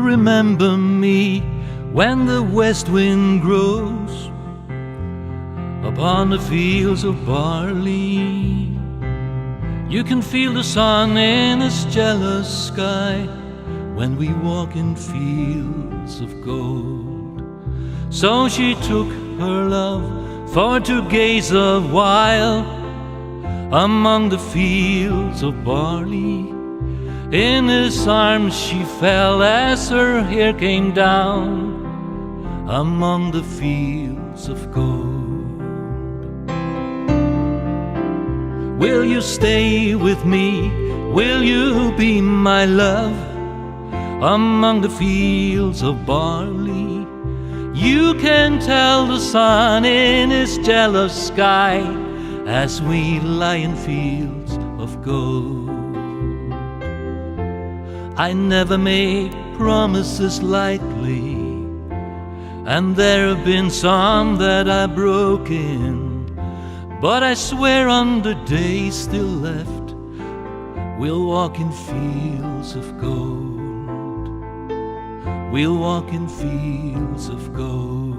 remember me when the west wind grows upon the fields of barley. You can feel the sun in its jealous sky when we walk in fields of gold. So she took her love for to gaze a while among the fields of barley. In his arms she fell as her hair came down among the fields of gold. Will you stay with me? Will you be my love among the fields of barley? You can tell the sun in his jealous sky as we lie in fields of gold. I never make promises lightly, and there have been some that I've broken, but I swear on the days still left, we'll walk in fields of gold. We'll walk in fields of gold.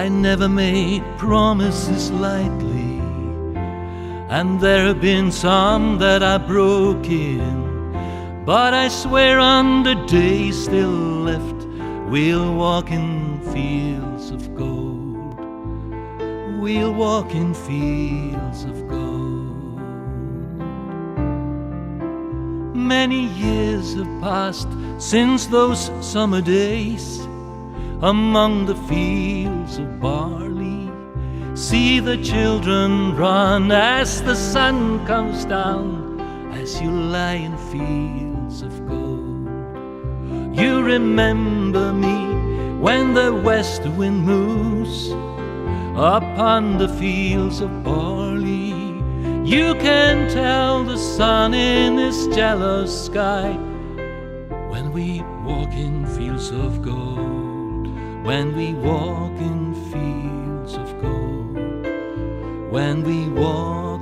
I never made promises lightly, and there have been some that I've broken, but I swear on the days still left, we'll walk in fields of gold. We'll walk in fields of gold. Many years have passed since those summer days among the fields of barley. See the children run as the sun comes down, as you lie in fields of gold. You remember me when the west wind moves upon the fields of barley. You can tell the sun in his jealous sky when we walk in fields of gold. When we walk in fields of gold, when we walk